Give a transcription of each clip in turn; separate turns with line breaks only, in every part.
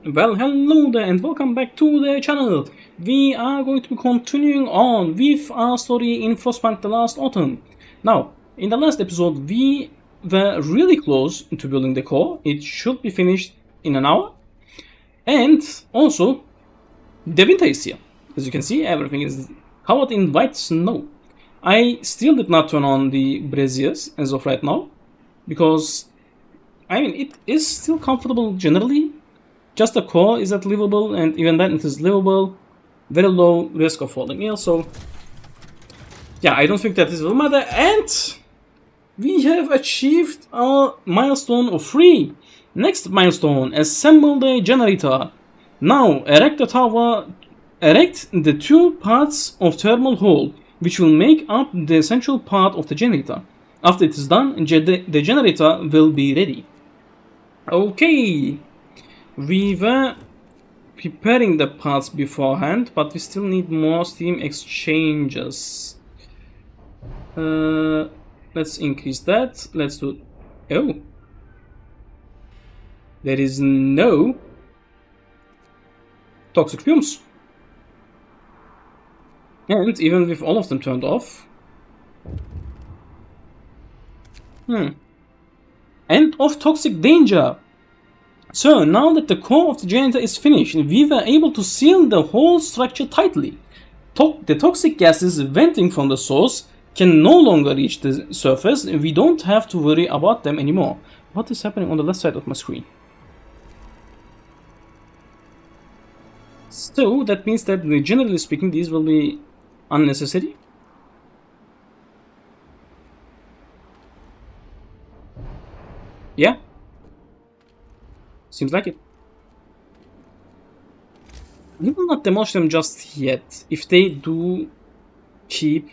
Well, hello there and welcome back to the channel. We are going to be continuing on with our story in Frostpunk the last autumn. Now, in the last episode we were really close to building the core. It should be finished in an hour. And also, the winter is here. As you can see, everything is covered in white snow. I still did not turn on the braziers as of right now, because, I mean, it is still comfortable generally. Just the core is at livable, and even then it is livable. Very low risk of falling ill, so yeah, I don't think that this will matter. And we have achieved our milestone of 3. Next milestone, assemble the generator. Now erect the tower, erect the 2 parts of thermal hull, which will make up the essential part of the generator. After it is done, the generator will be ready. Okay. We were preparing the parts beforehand, but we still need more steam exchanges. Let's increase that. Let's do... Oh. There is no toxic fumes. And even with all of them turned off... End of toxic danger. So, now that the core of the generator is finished, we were able to seal the whole structure tightly. The toxic gases venting from the source can no longer reach the surface, and we don't have to worry about them anymore. What is happening on the left side of my screen? So, that means that generally speaking, these will be unnecessary. Yeah. Seems like it. We will not demolish them just yet. If they do keep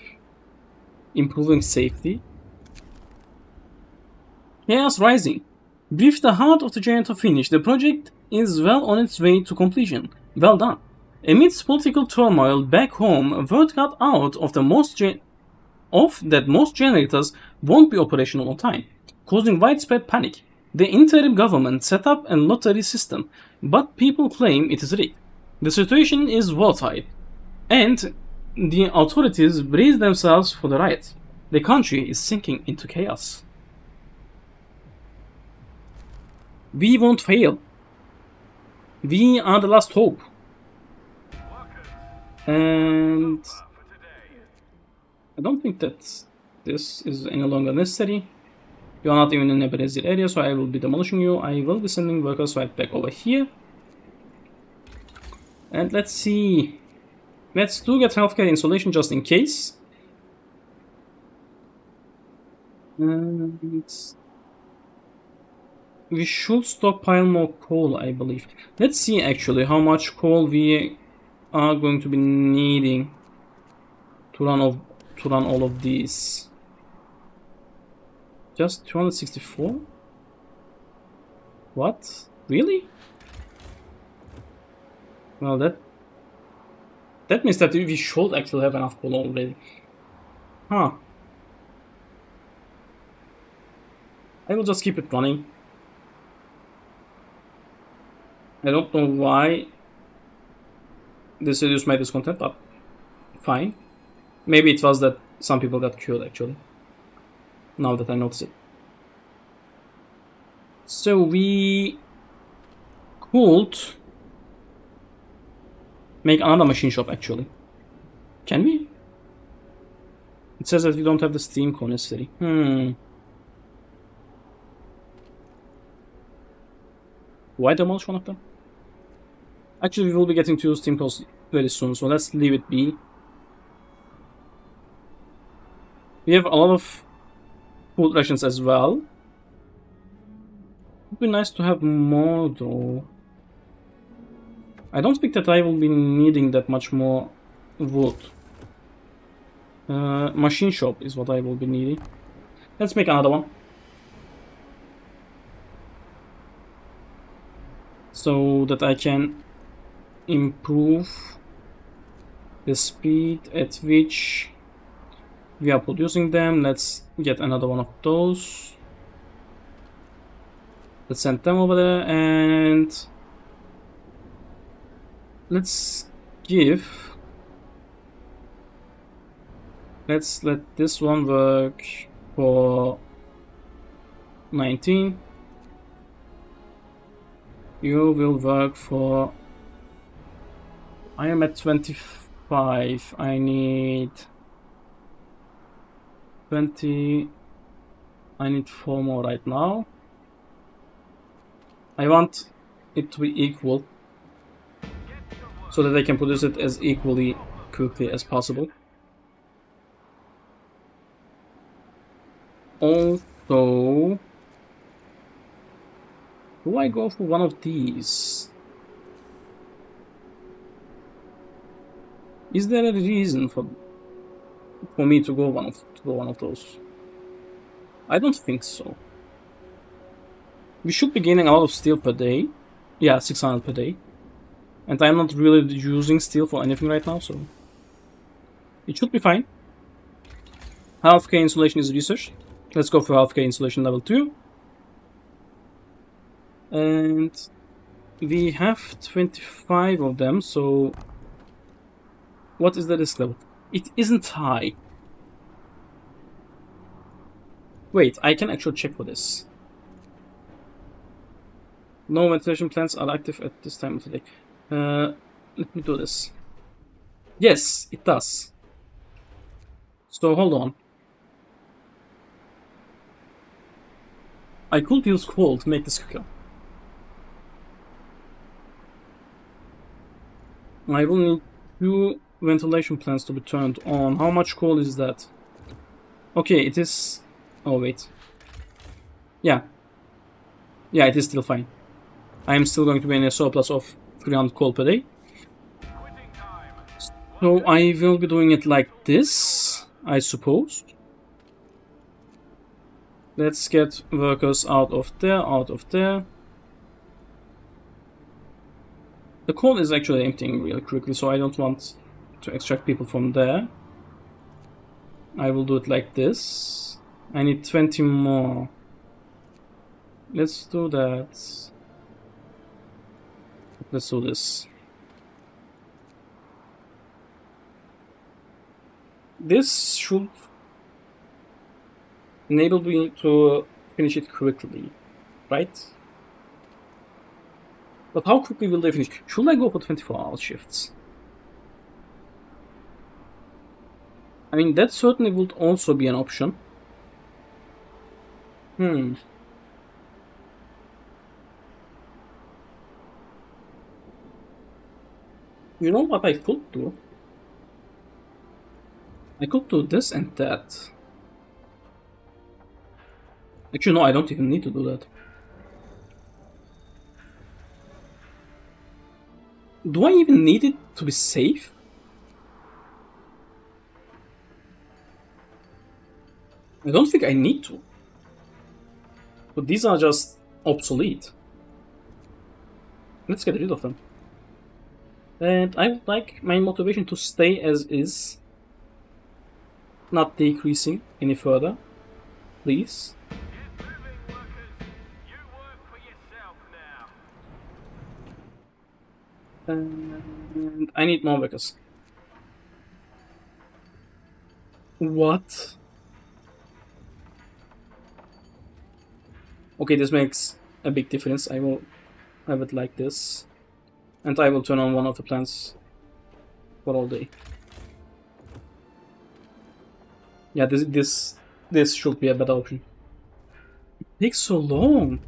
improving safety. Chaos Rising. With the heart of the generator finished, the project is well on its way to completion. Well done. Amidst political turmoil back home, word got out of that most generators won't be operational on time, causing widespread panic. The interim government set up a lottery system, but people claim it is rigged. The situation is volatile, and the authorities brace themselves for the riot. The country is sinking into chaos. We won't fail. We are the last hope. And I don't think that this is any longer necessary. You are not even in a Brazil area, so I will be demolishing you. I will be sending workers right back over here. And let's see. Let's do get healthcare insulation just in case. And we should stockpile more coal, I believe. Let's see actually how much coal we are going to be needing to run all of these. Just 264? What? Really? Well, that means that we should actually have enough coal already. Huh. I will just keep it running. I don't know why this reduced my discontent, but fine. Maybe it was that some people got cured actually. Now that I notice it. So we could make another machine shop actually. Can we? It says that we don't have the steam core necessary. Why demolish one of them? Actually, we will be getting 2 steam cores very soon, so let's leave it be. We have a lot of food rations as well. It would be nice to have more though. I don't think that I will be needing that much more wood. Machine shop is what I will be needing. Let's make another one. So that I can improve the speed at which we are producing them. Let's get another one of those. Let's send them over there, and let's give... Let's let this one work for 19. You will work for... I am at 25. I need 20. I need 4 more right now. I want it to be equal so that I can produce it as equally quickly as possible. Also, do I go for one of these? Is there a reason for me to go one of those? I don't think so. We should be gaining a lot of steel per day. Yeah, 600 per day. And I'm not really using steel for anything right now, so it should be fine. Half K insulation is researched. Let's go for half K insulation level 2. And we have 25 of them, so what is the risk level? It isn't high. Wait, I can actually check for this. No ventilation plants are active at this time of the day. Let me do this. Yes, it does. So hold on. I could use coal to make this quicker. I will need 2 ventilation plants to be turned on. How much coal is that? Okay, it is... Oh, wait. Yeah. Yeah, it is still fine. I am still going to be in a surplus of 300 coal per day. So I will be doing it like this, I suppose. Let's get workers out of there, out of there. The coal is actually emptying really quickly, so I don't want to extract people from there. I will do it like this. I need 20 more. Let's do that. Let's do this. This should enable me to finish it quickly, right? But how quickly will they finish? Should I go for 24-hour shifts? I mean, that certainly would also be an option. You know what I could do? I could do this and that. Actually, no, I don't even need to do that. Do I even need it to be safe? I don't think I need to. But these are just obsolete. Let's get rid of them. And I would like my motivation to stay as is. Not decreasing any further. Please. And I need more workers. What? Okay, this makes a big difference. I will have it like this. And I will turn on one of the plants for all day. Yeah, this should be a better option. It takes so long.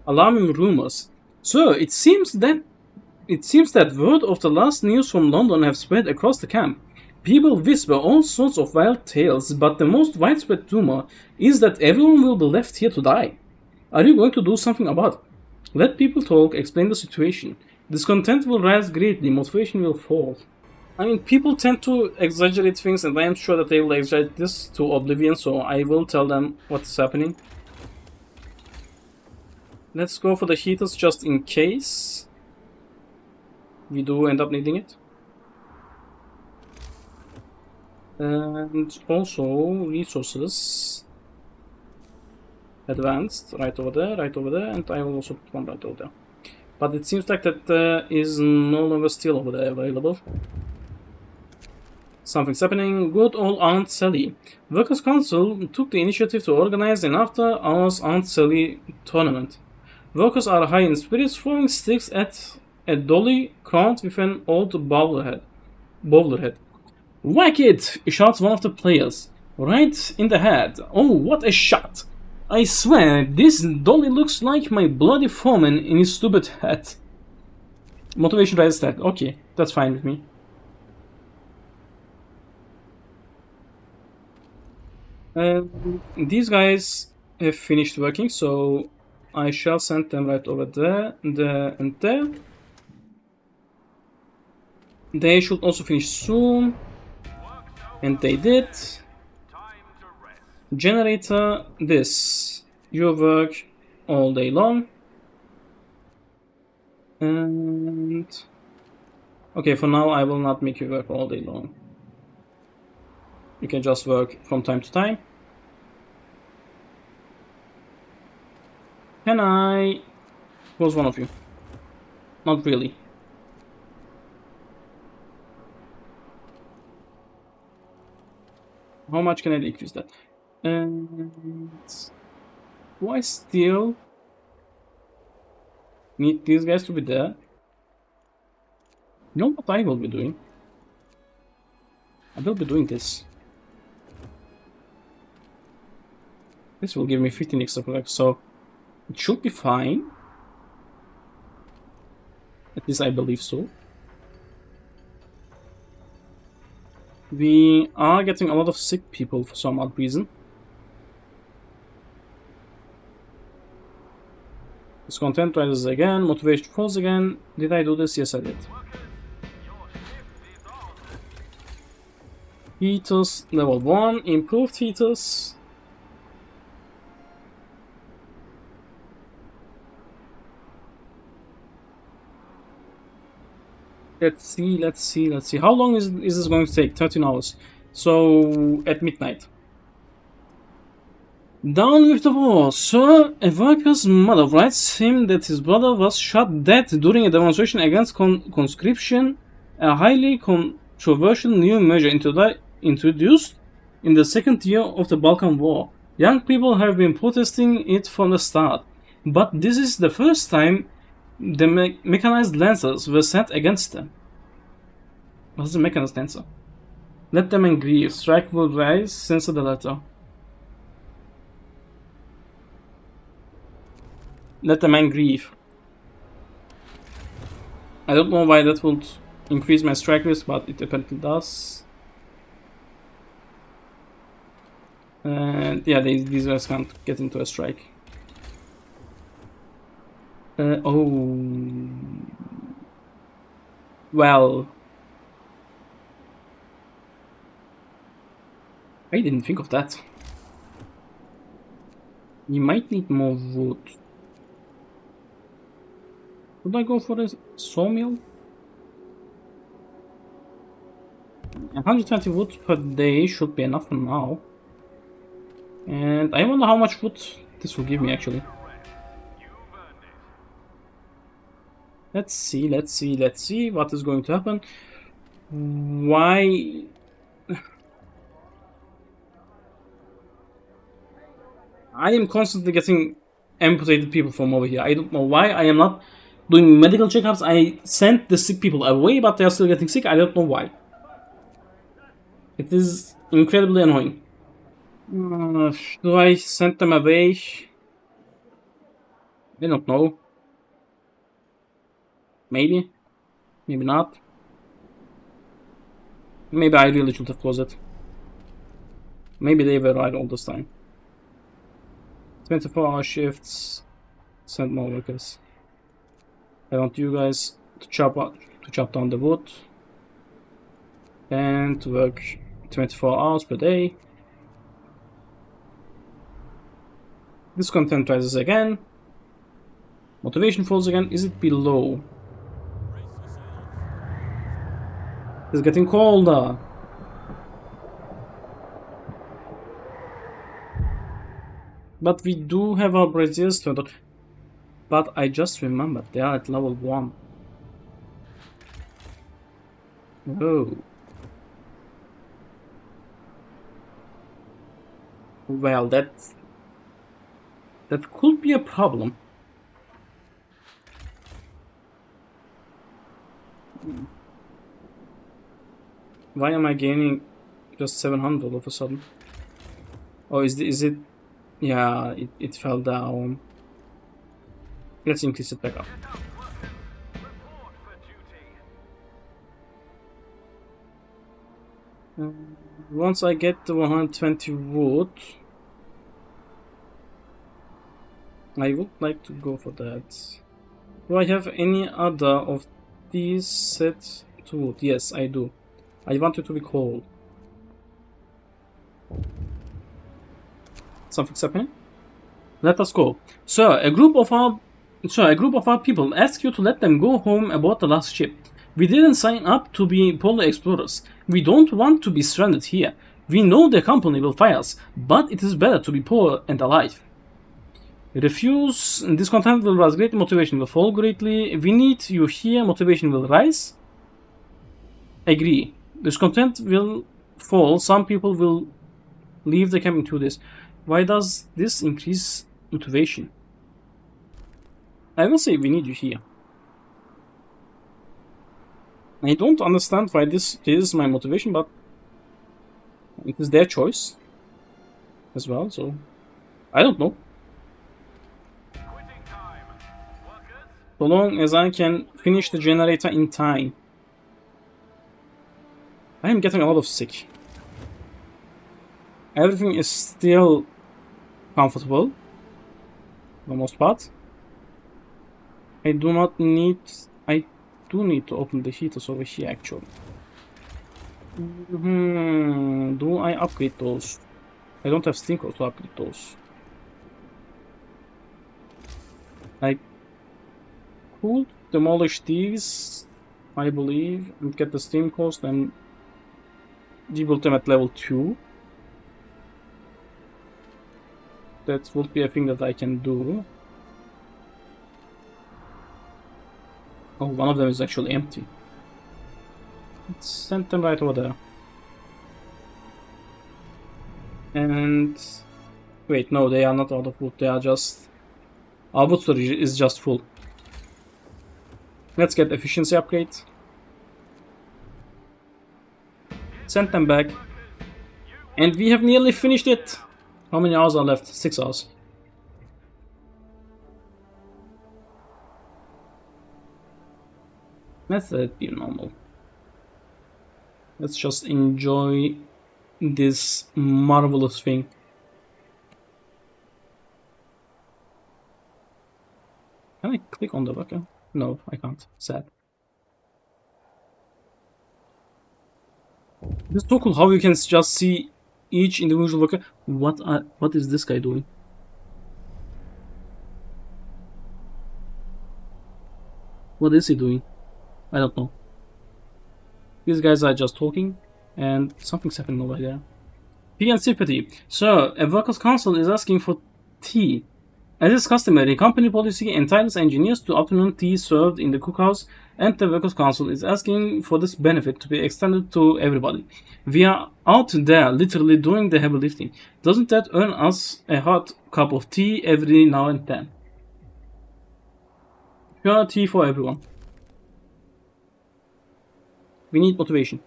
Alarming rumors. So it seems that word of the last news from London have spread across the camp. People whisper all sorts of wild tales, but the most widespread rumor is that everyone will be left here to die. Are you going to do something about it? Let people talk, explain the situation. Discontent will rise greatly, motivation will fall. I mean, people tend to exaggerate things, and I am sure that they will exaggerate this to oblivion, so I will tell them what's happening. Let's go for the heaters just in case we do end up needing it. And also resources. Advanced, right over there, and I will also put one right over there. But it seems like that is no longer steel over there available. Something's happening. Good old Aunt Sally. Workers' Council took the initiative to organize an after-hours Aunt Sally tournament. Workers are high in spirits, throwing sticks at a dolly crowned with an old bowler head. Whack it! Shouts one of the players. Right in the head. Oh, what a shot! I swear, this dolly looks like my bloody foreman in his stupid hat. Motivation rise stat. Okay, that's fine with me. These guys have finished working, so I shall send them right over there, and there. They should also finish soon. And they did. Generator, this. You work all day long. And... okay, for now I will not make you work all day long. You can just work from time to time. Can I... close one of you? Not really. How much can I decrease that? And... do I still need these guys to be there? You know what I will be doing? I will be doing this. This will give me 15 extra products, so it should be fine. At least I believe so. We are getting a lot of sick people for some odd reason. This content rises again, motivation falls again. Did I do this? Yes, I did. Heaters level 1, improved heaters. Let's see. How long is this going to take? 13 hours. So, at midnight. Down with the war, sir. A worker's mother writes him that his brother was shot dead during a demonstration against conscription, a highly controversial new measure introduced in the second year of the Balkan War. Young people have been protesting it from the start, but this is the first time the mechanized lancers were sent against them. What's the mechanized lancer? Let them in grief. Strike will rise, censor the letter. Let the man grieve. I don't know why that would increase my strike risk, but it apparently does. And yeah, these guys can't get into a strike. Oh. Well. I didn't think of that. You might need more wood. Should I go for a sawmill? 120 wood per day should be enough for now. And I wonder how much wood this will give me actually. Let's see what is going to happen. Why? I am constantly getting amputated people from over here. I don't know why. I am not doing medical checkups. I sent the sick people away, but they are still getting sick. I don't know why. It is incredibly annoying. Do I send them away? I don't know. Maybe. Maybe not. Maybe I really should have closed it. Maybe they were right all this time. 24-hour shifts. Send more workers. I want you guys to chop down the wood and to work 24 hours per day. This content rises again. Motivation falls again. Is it below? It's getting colder. But we do have our braziers turned on. But I just remembered they are at level 1. Oh. Well, that could be a problem. Why am I gaining just 700 all of a sudden? Oh, is it? Yeah, it fell down. Let's increase it back up. Once I get the 120 wood, I would like to go for that. Do I have any other of these sets to wood? Yes, I do. I want it to be coal. Something's happening? Let us go. Sir, a group of our people ask you to let them go home aboard the last ship. We didn't sign up to be polar explorers. We don't want to be stranded here. We know the company will fire us, but it is better to be poor and alive. Refuse. Discontent will rise greatly. Motivation will fall greatly. We need you here. Motivation will rise. Agree. Discontent will fall. Some people will leave the camp in 2 days. Why does this increase motivation? I will say we need you here. I don't understand why this is my motivation, but it is their choice as well, so I don't know. So long as I can finish the generator in time. I am getting a lot of sick. Everything is still comfortable, for the most part. I do need to open the heaters over here actually. Do I upgrade those? I don't have steam cores to upgrade those. I could demolish these, I believe, and get the steam cores, then rebuild them at level 2. That would be a thing that I can do. Oh, one of them is actually empty. Let's send them right over there. And wait, no, they are not out of wood. They are just... Our wood storage is just full. Let's get efficiency upgrade. Send them back. And we have nearly finished it. How many hours are left? 6 hours. Let's let it be normal. Let's just enjoy this marvelous thing. Can I click on the worker? No, I can't. Sad. This is so cool how you can just see each individual worker. What is this guy doing? What is he doing? I don't know. These guys are just talking, and something's happening over there. Tea and sympathy. Sir, a workers' council is asking for tea. As is customary, company policy entitles engineers to afternoon tea served in the cookhouse, and the workers' council is asking for this benefit to be extended to everybody. We are out there literally doing the heavy lifting. Doesn't that earn us a hot cup of tea every now and then? Pure tea for everyone. We need motivation.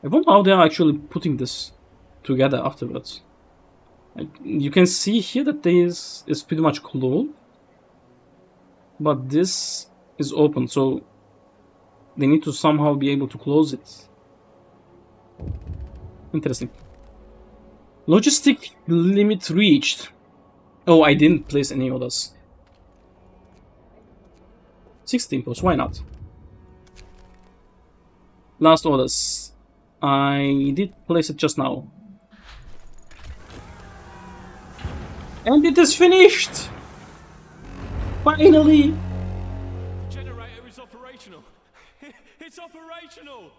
I wonder how they are actually putting this together afterwards. You can see here that this is pretty much closed, but this is open, so they need to somehow be able to close it. Interesting. Logistic limit reached. Oh, I didn't place any orders. 16 posts, why not? Last orders. I did place it just now. And it is finished! Finally!
The generator is operational. It's operational!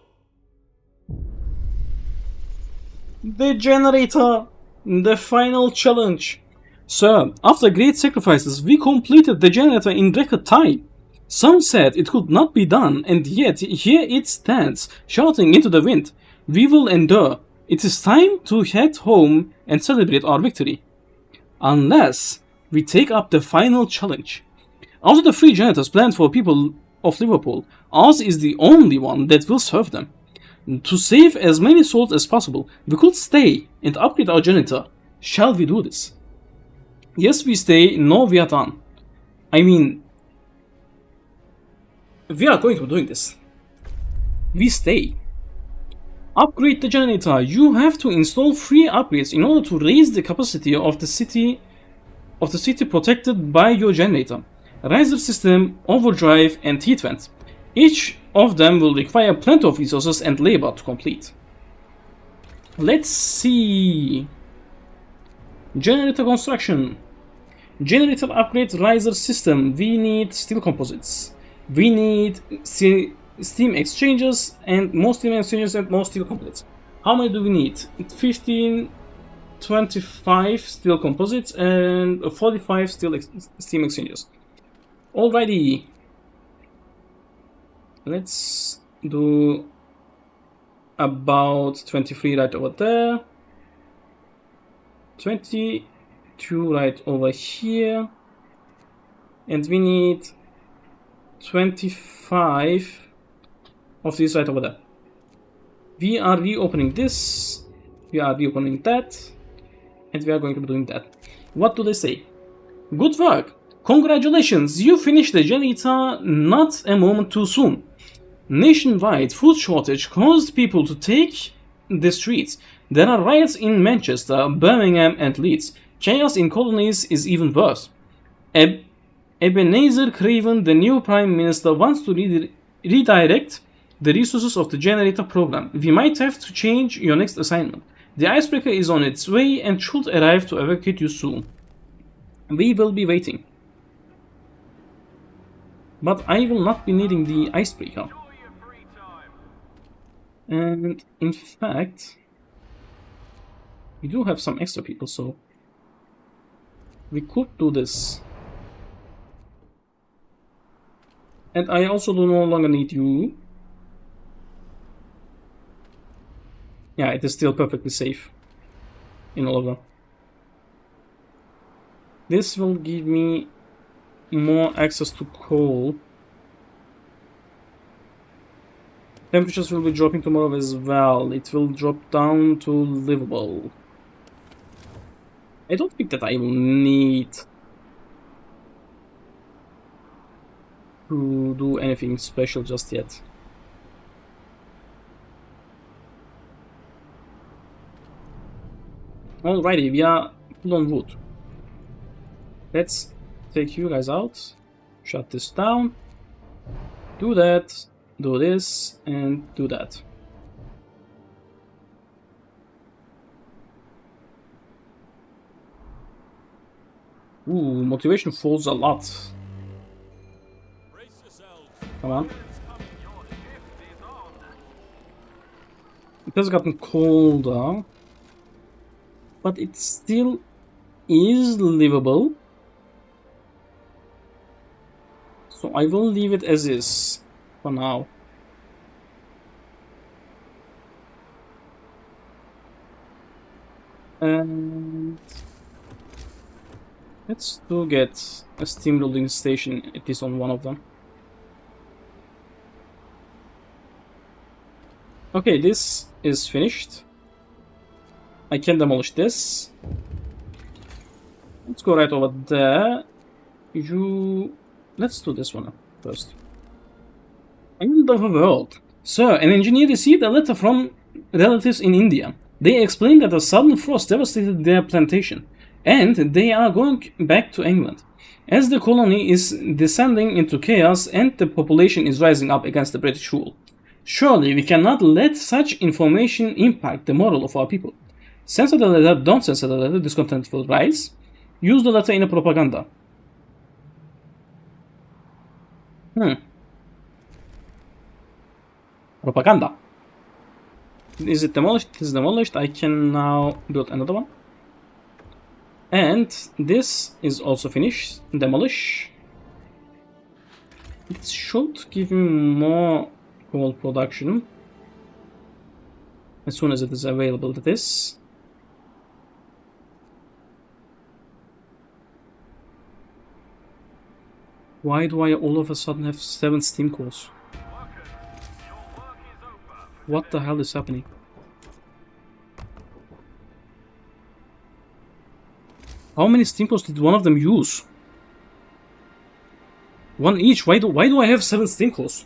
The generator! The final challenge! Sir, after great sacrifices, we completed the generator in record time. Some said it could not be done, and yet here it stands, shouting into the wind. We will endure. It is time to head home and celebrate our victory. Unless we take up the final challenge. Out of the 3 generators planned for people of Liverpool, ours is the only one that will serve them. To save as many souls as possible, we could stay and upgrade our generator. Shall we do this? Yes, we stay. No, we are done. I mean, we are going to be doing this. We stay. Upgrade the generator. You have to install 3 upgrades in order to raise the capacity of the city protected by your generator. Riser system, overdrive, and heat vent. Each of them will require plenty of resources and labor to complete. Let's see. Generator construction. Generator upgrade riser system. We need steel composites. We need steam exchangers and more steam exchangers and more steel composites. How many do we need? 15, 25 steel composites and 45 steam exchangers. Alrighty. Let's do about 23 right over there. 22 right over here. And we need 25 of these right over there. We are reopening this. We are reopening that. And we are going to be doing that. What do they say? Good work! Congratulations! You finished the generator not a moment too soon. Nationwide food shortage caused people to take the streets. There are riots in Manchester, Birmingham, and Leeds. Chaos in colonies is even worse. Ebenezer Craven, the new Prime Minister, wants to redirect the resources of the generator program. We might have to change your next assignment. The icebreaker is on its way and should arrive to evacuate you soon. We will be waiting. But I will not be needing the icebreaker. And in fact, we do have some extra people, so we could do this. And I also do no longer need you. Yeah, it is still perfectly safe in all of them. This will give me more access to coal. Temperatures will be dropping tomorrow as well. It will drop down to livable. I don't think that I will need to do anything special just yet. Alrighty, we are full on wood. Let's take you guys out. Shut this down. Do that. Do this. And do that. Ooh, motivation falls a lot. Come on. It has gotten colder. But it still is livable. So I will leave it as is for now. And let's do get a steam loading station, at least on one of them. Okay, this is finished. I can demolish this. Let's go right over there. Let's do this one first. End of the world. Sir, an engineer received a letter from relatives in India. They explained that a sudden frost devastated their plantation, and they are going back to England. As the colony is descending into chaos and the population is rising up against the British rule. Surely we cannot let such information impact the moral of our people. Censor the letter, don't censor the letter, discontent will rise. Use the letter in a propaganda. Propaganda. Is it demolished? It is demolished. I can now build another one. And this is also finished. Demolish. It should give me more coal production as soon as it is available to this. Why do I all of a sudden have 7 steam cores? What the hell is happening? How many steam cores did one of them use? One each. Why do I have 7 steam cores?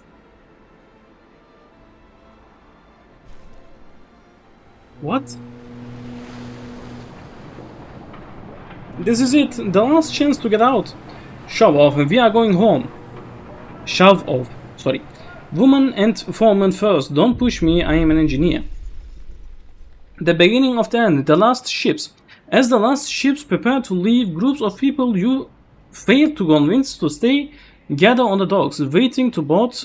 What? This is it. The last chance to get out. Shove off. We are going home. Shove off. Sorry. Woman and foreman first. Don't push me. I am an engineer. The beginning of the end. The last ships. As the last ships prepare to leave, groups of people you failed to convince to stay gather on the docks, waiting to board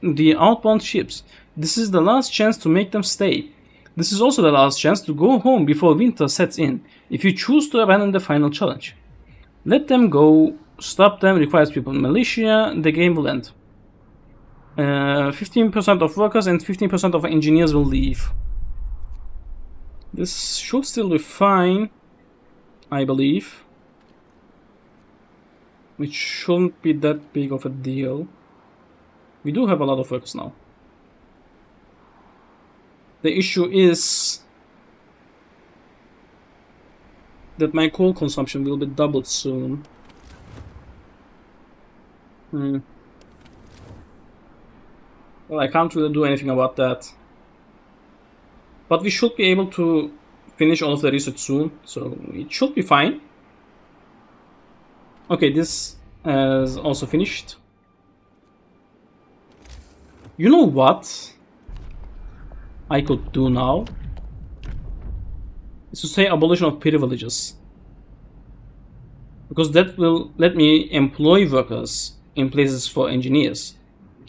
the outbound ships. This is the last chance to make them stay. This is also the last chance to go home before winter sets in, if you choose to abandon the final challenge. Let them go. Stop them. Requires people militia. The game will end. 15% of workers and 15% of engineers will leave. This should still be fine, I believe. It shouldn't be that big of a deal. We do have a lot of workers now. The issue is that my coal consumption will be doubled soon. Well, I can't really do anything about that. But we should be able to finish all of the research soon, so it should be fine. Okay, this is also finished. You know what I could do now? Is to say abolition of privileges. Because that will let me employ workers in places for engineers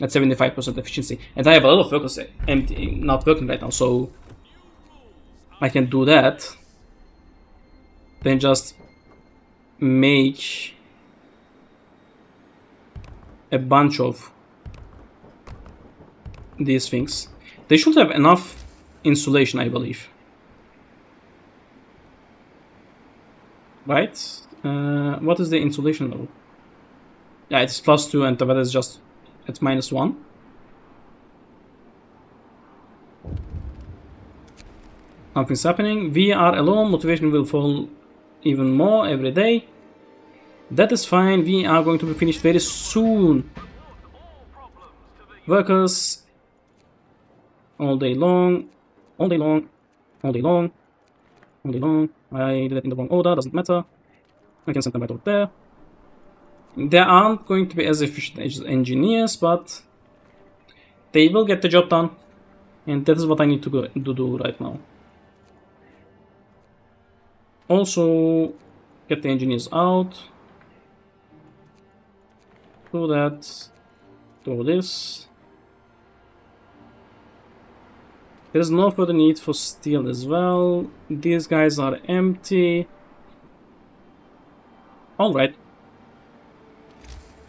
at 75% efficiency. And I have a lot of workers empty, not working right now, so I can do that. Then just make a bunch of these things. They should have enough insulation, I believe. Right? What is the insulation level? Yeah, it's +2 and the weather is just at -1. Something's happening. We are alone. Motivation will fall even more every day. That is fine. We are going to be finished very soon. Workers. All day long. All day long. All day long. All day long. I did it in the wrong order. Doesn't matter. I can send them right over there. They aren't going to be as efficient as engineers, but they will get the job done. And that is what I need to do right now. Also, get the engineers out. Do that. Do this. There's no further need for steel as well. These guys are empty. Alright.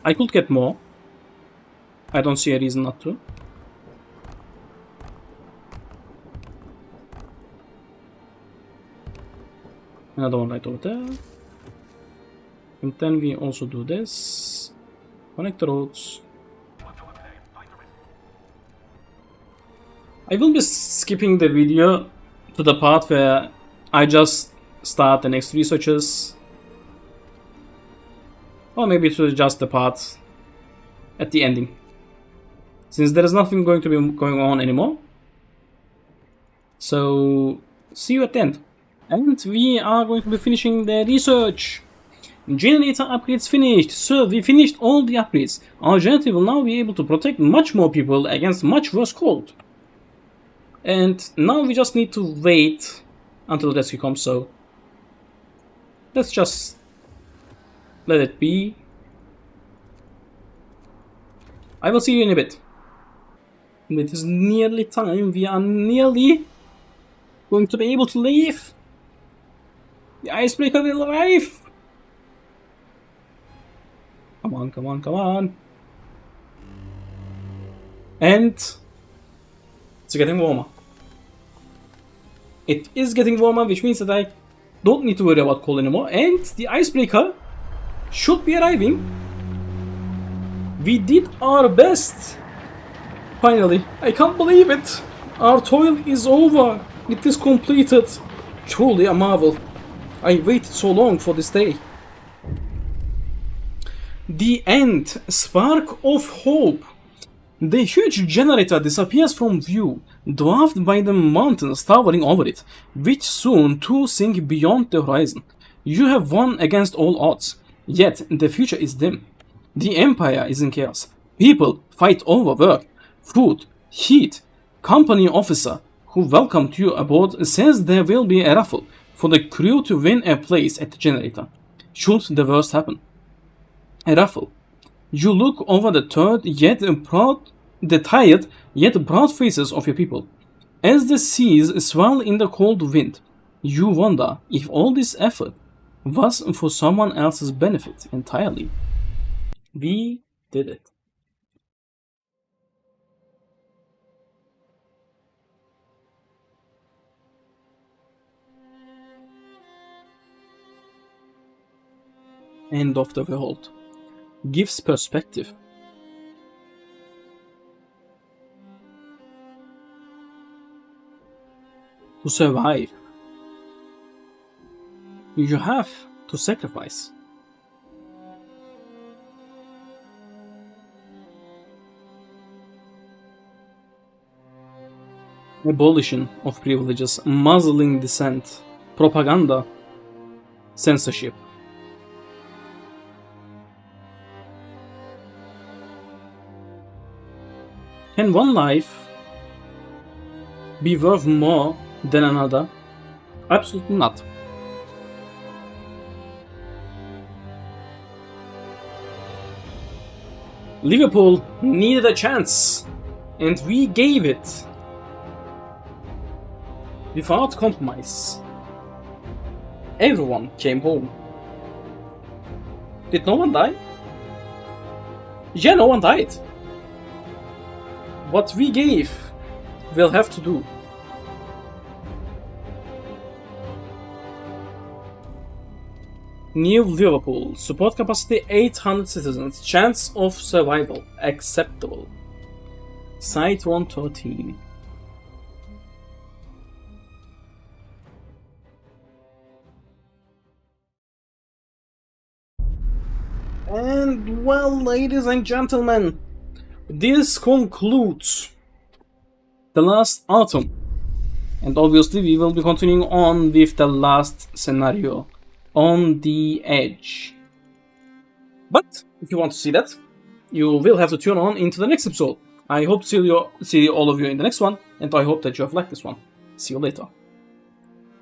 I could get more. I don't see a reason not to. Another one right over there. And then we also do this. Connect the roads. I will be skipping the video to the part where I just start the next researches. Or maybe to just the part at the ending. Since there is nothing going to be going on anymore. So, see you at the end. And we are going to be finishing the research. Generator upgrades finished. So, we finished all the upgrades. Our generator will now be able to protect much more people against much worse cold. And now we just need to wait until the rescue comes, so let's just let it be. I will see you in a bit. It is nearly time. We are nearly going to be able to leave. The icebreaker will arrive! Come on, come on, come on. And it's getting warmer. It is getting warmer, which means that I don't need to worry about cold anymore. And the icebreaker should be arriving. We did our best. Finally, I can't believe it. Our toil is over. It is completed. Truly a marvel. I waited so long for this day. The end. Spark of hope. The huge generator disappears from view, dwarfed by the mountains towering over it, which soon too sink beyond the horizon. You have won against all odds, yet the future is dim. The Empire is in chaos. People fight over work, food, heat. Company officer who welcomed you aboard says there will be a raffle for the crew to win a place at the generator, should the worst happen. A raffle. You look over the tired yet proud faces of your people. As the seas swell in the cold wind, you wonder if all this effort was for someone else's benefit entirely. We did it. End of the world. Gives perspective. To survive, you have to sacrifice. Abolition of privileges, muzzling dissent, propaganda, censorship. Can one life be worth more than another? Absolutely not. Liverpool needed a chance, and we gave it. Without compromise. Everyone came home. Did no one die? Yeah, no one died. What we gave, we'll have to do. New Liverpool. Support capacity 800 citizens. Chance of survival. Acceptable. Site 113. And well, ladies and gentlemen, this concludes the last autumn. And obviously we will be continuing on with the last scenario, On the Edge. But if you want to see that, you will have to tune on into the next episode. I hope to see all of you in the next one, and I hope that you have liked this one. See you later.